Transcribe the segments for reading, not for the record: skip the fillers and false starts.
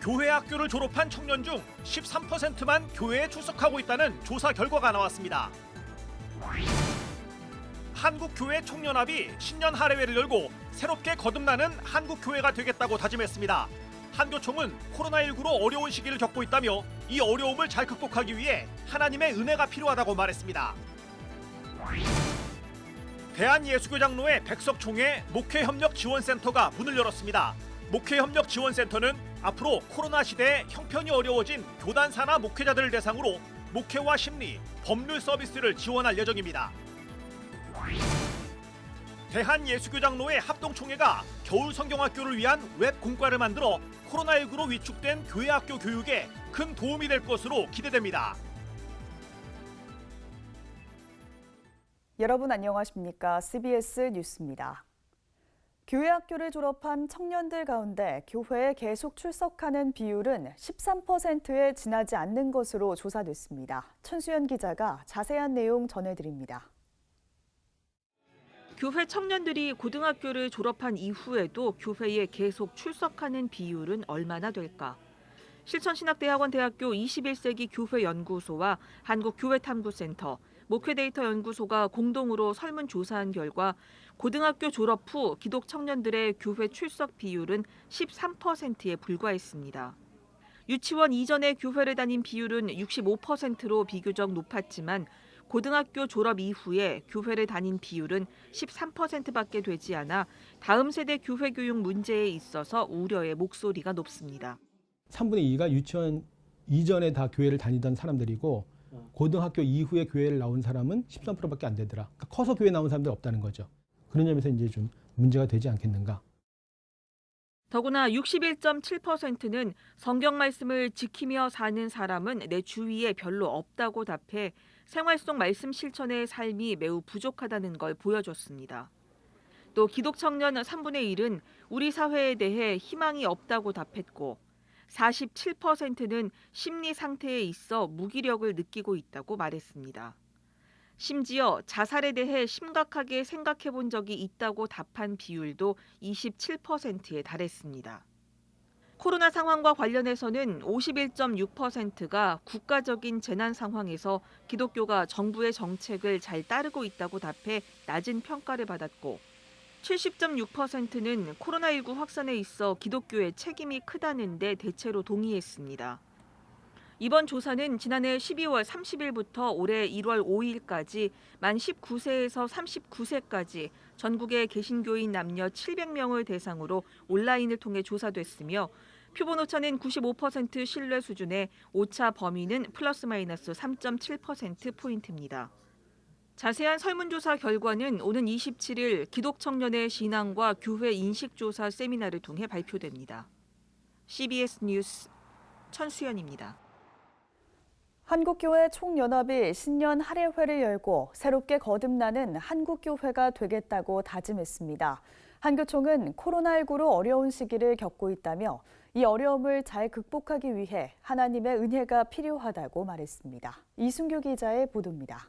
교회 학교를 졸업한 청년 중 13%만 교회에 출석하고 있다는 조사 결과가 나왔습니다. 한국교회 총연합이 신년 할애회를 열고 새롭게 거듭나는 한국교회가 되겠다고 다짐했습니다. 한교총은 코로나19로 어려운 시기를 겪고 있다며 이 어려움을 잘 극복하기 위해 하나님의 은혜가 필요하다고 말했습니다. 대한예수교장로회 백석총회 목회협력지원센터가 문을 열었습니다. 목회협력지원센터는 앞으로 코로나 시대에 형편이 어려워진 교단사나 목회자들을 대상으로 목회와 심리, 법률 서비스를 지원할 예정입니다. 대한예수교장로회 합동총회가 겨울 성경학교를 위한 웹 공과를 만들어 코로나19로 위축된 교회학교 교육에 큰 도움이 될 것으로 기대됩니다. 여러분 안녕하십니까? CBS 뉴스입니다. 교회학교를 졸업한 청년들 가운데 교회에 계속 출석하는 비율은 13%에 지나지 않는 것으로 조사됐습니다. 천수연 기자가 자세한 내용 전해드립니다. 교회 청년들이 고등학교를 졸업한 이후에도 교회에 계속 출석하는 비율은 얼마나 될까? 실천신학대학원 대학교 21세기 교회연구소와 한국교회탐구센터, 목회데이터 연구소가 공동으로 설문조사한 결과 고등학교 졸업 후 기독 청년들의 교회 출석 비율은 13%에 불과했습니다. 유치원 이전에 교회를 다닌 비율은 65%로 비교적 높았지만 고등학교 졸업 이후에 교회를 다닌 비율은 13%밖에 되지 않아 다음 세대 교회 교육 문제에 있어서 우려의 목소리가 높습니다. 3분의 2가 유치원 이전에 다 교회를 다니던 사람들이고 고등학교 이후에 교회를 나온 사람은 13%밖에 안 되더라. 그러니까 커서 교회 나온 사람들이 없다는 거죠. 그런 점에서 이제 좀 문제가 되지 않겠는가. 더구나 61.7%는 성경 말씀을 지키며 사는 사람은 내 주위에 별로 없다고 답해 생활 속 말씀 실천의 삶이 매우 부족하다는 걸 보여줬습니다. 또 기독 청년 3분의 1은 우리 사회에 대해 희망이 없다고 답했고 47%는 심리 상태에 있어 무기력을 느끼고 있다고 말했습니다. 심지어 자살에 대해 심각하게 생각해 본 적이 있다고 답한 비율도 27%에 달했습니다. 코로나 상황과 관련해서는 51.6%가 국가적인 재난 상황에서 기독교가 정부의 정책을 잘 따르고 있다고 답해 낮은 평가를 받았고 70.6%는 코로나19 확산에 있어 기독교의 책임이 크다는 데 대체로 동의했습니다. 이번 조사는 지난해 12월 30일부터 올해 1월 5일까지 만 19세에서 39세까지 전국의 개신교인 남녀 700명을 대상으로 온라인을 통해 조사됐으며 표본 오차는 95% 신뢰 수준에 오차 범위는 플러스 마이너스 3.7%포인트입니다. 자세한 설문조사 결과는 오는 27일 기독 청년의 신앙과 교회 인식조사 세미나를 통해 발표됩니다. CBS 뉴스 천수연입니다. 한국교회 총연합이 신년 할애회를 열고 새롭게 거듭나는 한국교회가 되겠다고 다짐했습니다. 한교총은 코로나19로 어려운 시기를 겪고 있다며 이 어려움을 잘 극복하기 위해 하나님의 은혜가 필요하다고 말했습니다. 이순규 기자의 보도입니다.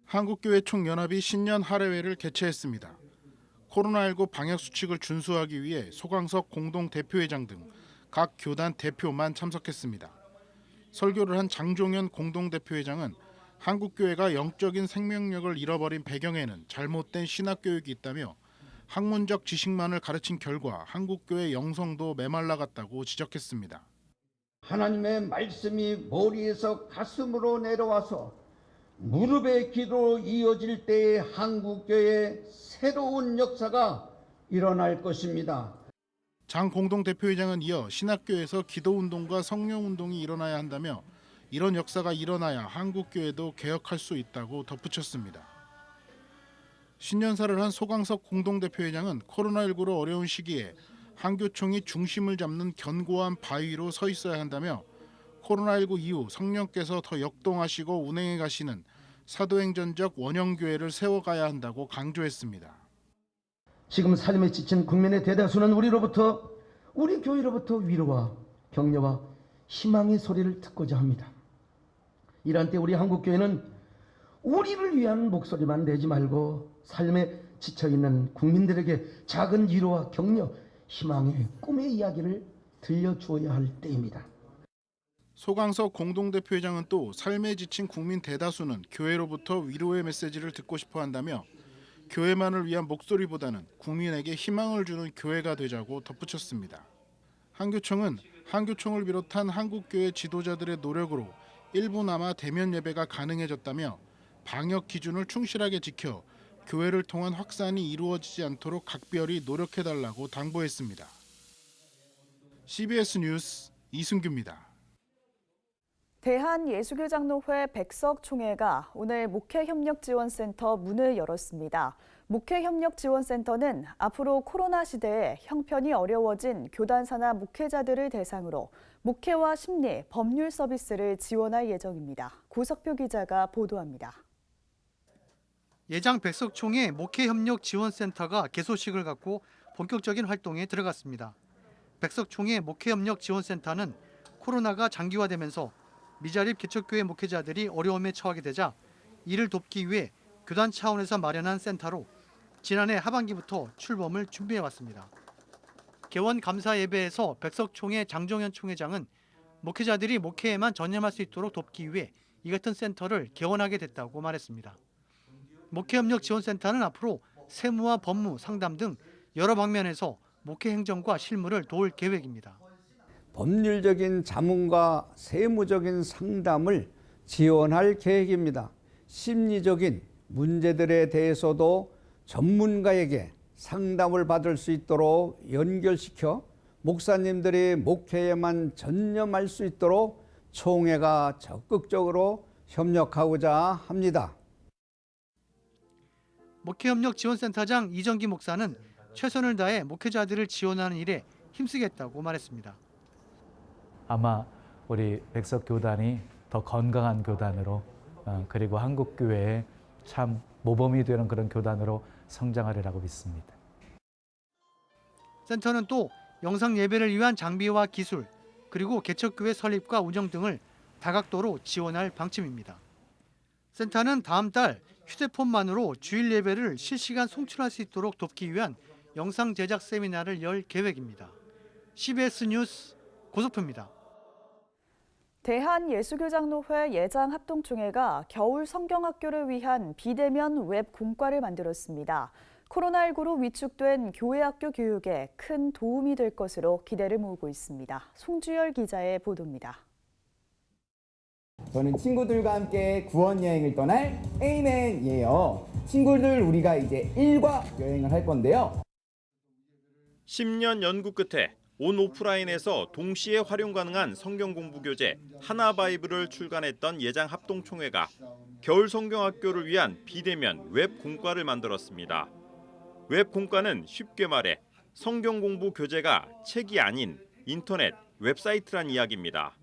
한국교회 총연합이 신년 할애회를 개최했습니다. 코로나19 방역 수칙을 준수하기 위해 소강석 공동대표회장 등 각 교단 대표만 참석했습니다. 설교를 한 장종현 공동대표회장은 한국교회가 영적인 생명력을 잃어버린 배경에는 잘못된 신학교육이 있다며 학문적 지식만을 가르친 결과 한국교회 영성도 메말라갔다고 지적했습니다. 하나님의 말씀이 머리에서 가슴으로 내려와서 무릎의 기도로 이어질 때에 한국교회의 새로운 역사가 일어날 것입니다. 장 공동대표회장은 이어 신학교에서 기도운동과 성령운동이 일어나야 한다며 이런 역사가 일어나야 한국교회도 개혁할 수 있다고 덧붙였습니다. 신년사를 한 소강석 공동대표회장은 코로나19로 어려운 시기에 한교총이 중심을 잡는 견고한 바위로 서 있어야 한다며 코로나19 이후 성령께서 더 역동하시고 운행해 가시는 사도행전적 원형교회를 세워가야 한다고 강조했습니다. 지금 삶에 지친 국민의 대다수는 우리 교회로부터 위로와 격려와 희망의 소리를 듣고자 합니다. 이런 때 우리 한국교회는 우리를 위한 목소리만 내지 말고 삶에 지쳐있는 국민들에게 작은 위로와 격려, 희망의 꿈의 이야기를 들려주어야 할 때입니다. 소강석 공동대표회장은 또 삶에 지친 국민 대다수는 교회로부터 위로의 메시지를 듣고 싶어 한다며 교회만을 위한 목소리보다는 국민에게 희망을 주는 교회가 되자고 덧붙였습니다. 한교총은 한교총을 비롯한 한국교회 지도자들의 노력으로 일부나마 대면 예배가 가능해졌다며 방역 기준을 충실하게 지켜 교회를 통한 확산이 이루어지지 않도록 각별히 노력해달라고 당부했습니다. CBS 뉴스 이승규입니다. 대한예수교장로회 백석총회가 오늘 목회협력지원센터 문을 열었습니다. 목회협력지원센터는 앞으로 코로나 시대에 형편이 어려워진 교단사나 목회자들을 대상으로 목회와 심리, 법률 서비스를 지원할 예정입니다. 고석표 기자가 보도합니다. 예장 백석총회 목회협력지원센터가 개소식을 갖고 본격적인 활동에 들어갔습니다. 백석총회 목회협력지원센터는 코로나가 장기화되면서 미자립 개척교회 목회자들이 어려움에 처하게 되자 이를 돕기 위해 교단 차원에서 마련한 센터로 지난해 하반기부터 출범을 준비해왔습니다. 개원 감사 예배에서 백석총회 장종현 총회장은 목회자들이 목회에만 전념할 수 있도록 돕기 위해 이 같은 센터를 개원하게 됐다고 말했습니다. 목회협력지원센터는 앞으로 세무와 법무, 상담 등 여러 방면에서 목회 행정과 실무를 도울 계획입니다. 법률적인 자문과 세무적인 상담을 지원할 계획입니다. 심리적인 문제들에 대해서도 전문가에게 상담을 받을 수 있도록 연결시켜 목사님들이 목회에만 전념할 수 있도록 총회가 적극적으로 협력하고자 합니다. 목회협력지원센터장 이정기 목사는 최선을 다해 목회자들을 지원하는 일에 힘쓰겠다고 말했습니다. 아마 우리 백석교단이 더 건강한 교단으로 그리고 한국교회에 참 모범이 되는 그런 교단으로 성장하리라고 믿습니다. 센터는 또 영상 예배를 위한 장비와 기술 그리고 개척교회 설립과 운영 등을 다각도로 지원할 방침입니다. 센터는 다음 달 휴대폰만으로 주일 예배를 실시간 송출할 수 있도록 돕기 위한 영상 제작 세미나를 열 계획입니다. CBS 뉴스 고석표입니다. 대한예수교장로회 예장합동총회가 겨울 성경학교를 위한 비대면 웹 공과를 만들었습니다. 코로나19로 위축된 교회학교 교육에 큰 도움이 될 것으로 기대를 모으고 있습니다. 송주열 기자의 보도입니다. 저는 친구들과 함께 구원 여행을 떠날 A맨이에요. 친구들, 우리가 이제 일과 여행을 할 건데요. 10년 연구 끝에 온 오프라인에서 동시에 활용 가능한 성경 공부 교재 하나바이블을 출간했던 예장합동총회가 겨울 성경학교를 위한 비대면 웹 공과를 만들었습니다. 웹 공과는 쉽게 말해 성경 공부 교재가 책이 아닌 인터넷 웹사이트란 이야기입니다.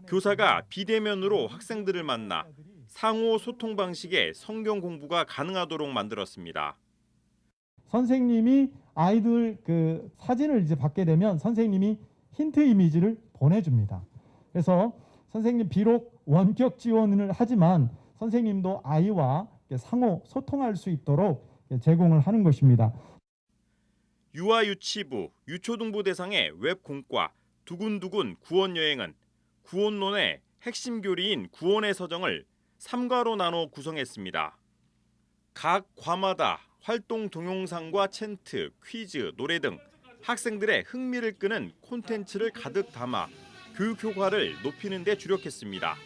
교사가 비대면으로 학생들을 만나 상호 소통 방식의 성경 공부가 가능하도록 만들었습니다. 선생님이 아이들 그 사진을 이제 받게 되면 선생님이 힌트 이미지를 보내줍니다. 그래서 선생님 비록 원격 지원을 하지만 선생님도 아이와 상호 소통할 수 있도록 제공을 하는 것입니다. 유아 유치부, 유초등부 대상의 웹 공과 두근두근 구원 여행은 구원론의 핵심 교리인 구원의 서정을 3과로 나눠 구성했습니다. 각 과마다 활동 동영상과 챈트, 퀴즈, 노래 등 학생들의 흥미를 끄는 콘텐츠를 가득 담아 교육 효과를 높이는 데 주력했습니다.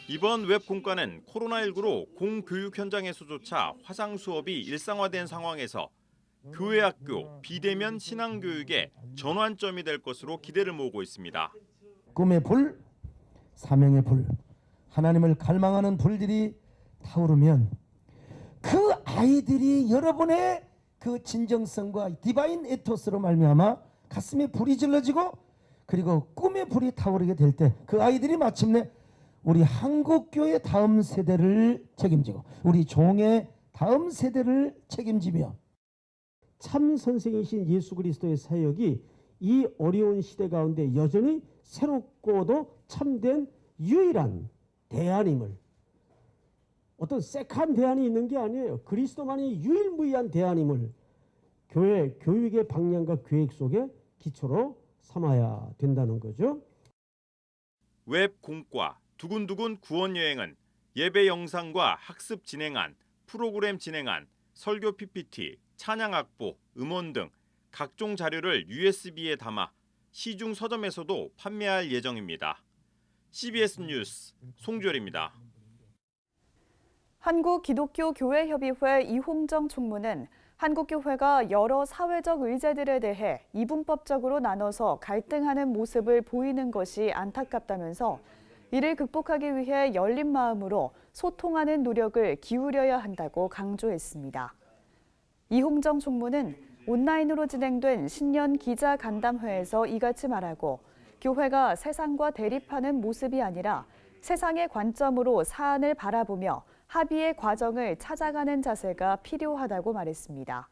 이번 웹 공과는 코로나19로 공교육 현장에서조차 화상 수업이 일상화된 상황에서 교회 학교 비대면 신앙 교육의 전환점이 될 것으로 기대를 모으고 있습니다. 꿈의 불, 사명의 불, 하나님을 갈망하는 불들이 타오르면 그 아이들이 여러분의 그 진정성과 디바인 에토스로 말미암아 가슴에 불이 질러지고 그리고 꿈의 불이 타오르게 될 때 그 아이들이 마침내 우리 한국교회 다음 세대를 책임지고 우리 종의 다음 세대를 책임지며 참 선생이신 예수 그리스도의 사역이 이 어려운 시대 가운데 여전히 새롭고도 참된 유일한 대안임을, 어떤 색한 대안이 있는 게 아니에요. 그리스도만이 유일무이한 대안임을 교회 교육의 방향과 계획 속에 기초로 삼아야 된다는 거죠. 웹 공과 두근두근 구원 여행은 예배 영상과 학습 진행안, 프로그램 진행안, 설교 PPT, 찬양 악보, 음원 등 각종 자료를 USB에 담아 시중 서점에서도 판매할 예정입니다. CBS 뉴스 송주열입니다. 한국기독교교회협의회 이홍정 총무는 한국교회가 여러 사회적 의제들에 대해 이분법적으로 나눠서 갈등하는 모습을 보이는 것이 안타깝다면서 이를 극복하기 위해 열린 마음으로 소통하는 노력을 기울여야 한다고 강조했습니다. 이홍정 총무는 온라인으로 진행된 신년 기자 간담회에서 이같이 말하고 교회가 세상과 대립하는 모습이 아니라 세상의 관점으로 사안을 바라보며 합의의 과정을 찾아가는 자세가 필요하다고 말했습니다.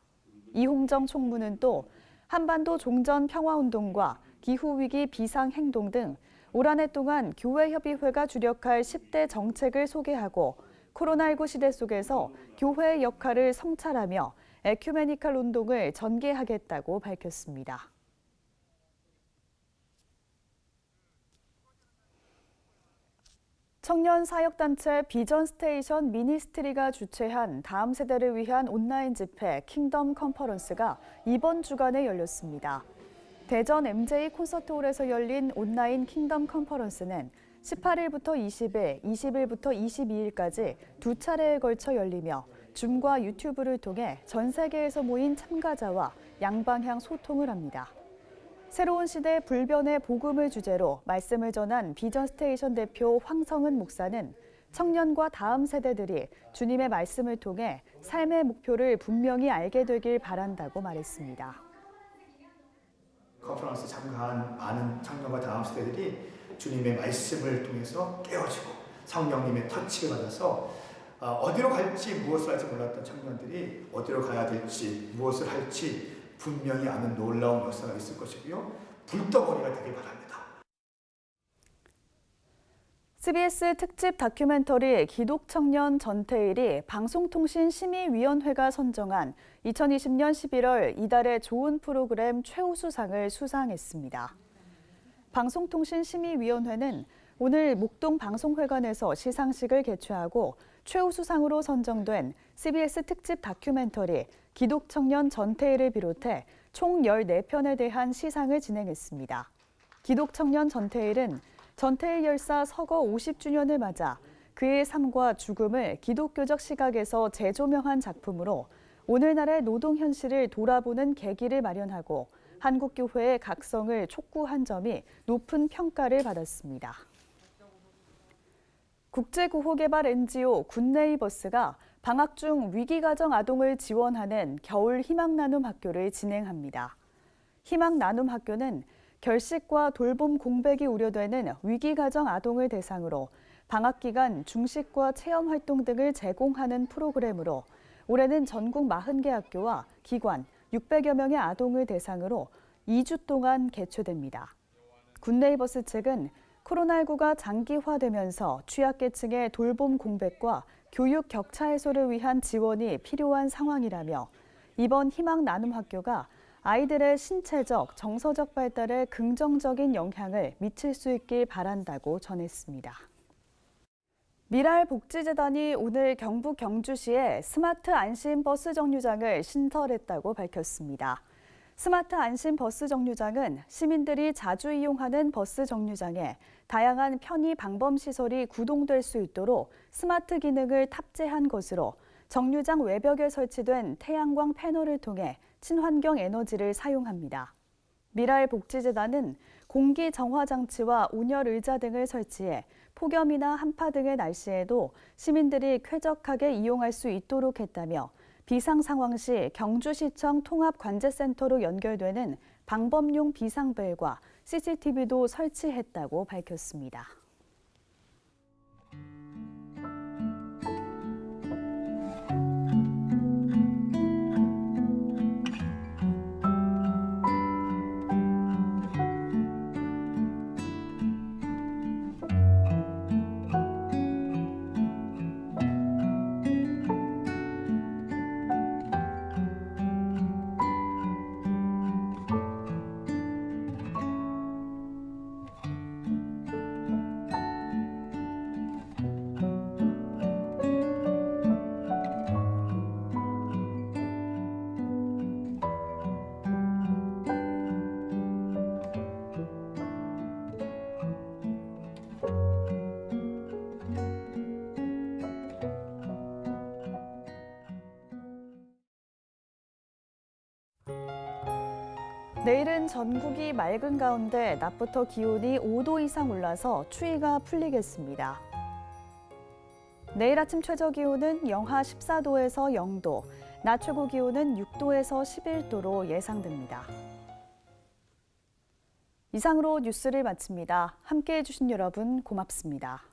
이홍정 총무는 또 한반도 종전 평화운동과 기후위기 비상행동 등 올 한 해 동안 교회협의회가 주력할 10대 정책을 소개하고 코로나19 시대 속에서 교회의 역할을 성찰하며 에큐메니칼 운동을 전개하겠다고 밝혔습니다. 청년 사역단체 비전 스테이션 미니스트리가 주최한 다음 세대를 위한 온라인 집회 킹덤 컨퍼런스가 이번 주간에 열렸습니다. 대전 MJ 콘서트홀에서 열린 온라인 킹덤 컨퍼런스는 18일부터 20일, 20일부터 22일까지 두 차례에 걸쳐 열리며 줌과 유튜브를 통해 전 세계에서 모인 참가자와 양방향 소통을 합니다. 새로운 시대 불변의 복음을 주제로 말씀을 전한 비전 스테이션 대표 황성은 목사는 청년과 다음 세대들이 주님의 말씀을 통해 삶의 목표를 분명히 알게 되길 바란다고 말했습니다. 컨퍼런스 참가한 많은 청년과 다음 세대들이 주님의 말씀을 통해서 깨어지고 성령님의 터치를 받아서 어디로 갈지 무엇을 할지 몰랐던 청년들이 어디로 가야 될지 무엇을 할지 분명히 아는 놀라운 역사가 있을 것이고요. 불덩어리가 되길 바랍니다. CBS 특집 다큐멘터리 기독청년 전태일이 방송통신심의위원회가 선정한 2020년 11월 이달의 좋은 프로그램 최우수상을 수상했습니다. 방송통신심의위원회는 오늘 목동 방송회관에서 시상식을 개최하고 최우수상으로 선정된 CBS 특집 다큐멘터리 기독청년 전태일을 비롯해 총 14편에 대한 시상을 진행했습니다. 기독청년 전태일은 전태일 열사 서거 50주년을 맞아 그의 삶과 죽음을 기독교적 시각에서 재조명한 작품으로 오늘날의 노동 현실을 돌아보는 계기를 마련하고 한국교회의 각성을 촉구한 점이 높은 평가를 받았습니다. 국제구호개발 NGO 굿네이버스가 방학 중 위기가정 아동을 지원하는 겨울 희망나눔 학교를 진행합니다. 희망나눔 학교는 결식과 돌봄 공백이 우려되는 위기가정 아동을 대상으로 방학 기간 중식과 체험 활동 등을 제공하는 프로그램으로 올해는 전국 40개 학교와 기관 600여 명의 아동을 대상으로 2주 동안 개최됩니다. 굿네이버스 측은 코로나19가 장기화되면서 취약계층의 돌봄 공백과 교육 격차 해소를 위한 지원이 필요한 상황이라며 이번 희망 나눔 학교가 아이들의 신체적, 정서적 발달에 긍정적인 영향을 미칠 수 있길 바란다고 전했습니다. 미랄복지재단이 오늘 경북 경주시에 스마트 안심 버스 정류장을 신설했다고 밝혔습니다. 스마트 안심 버스 정류장은 시민들이 자주 이용하는 버스 정류장에 다양한 편의 방범 시설이 구동될 수 있도록 스마트 기능을 탑재한 것으로 정류장 외벽에 설치된 태양광 패널을 통해 친환경 에너지를 사용합니다. 미랄복지재단은 공기 정화 장치와 온열 의자 등을 설치해 폭염이나 한파 등의 날씨에도 시민들이 쾌적하게 이용할 수 있도록 했다며 비상 상황 시 경주시청 통합관제센터로 연결되는 방범용 비상벨과 CCTV도 설치했다고 밝혔습니다. 내일은 전국이 맑은 가운데 낮부터 기온이 5도 이상 올라서 추위가 풀리겠습니다. 내일 아침 최저 기온은 영하 14도에서 0도, 낮 최고 기온은 6도에서 11도로 예상됩니다. 이상으로 뉴스를 마칩니다. 함께해 주신 여러분 고맙습니다.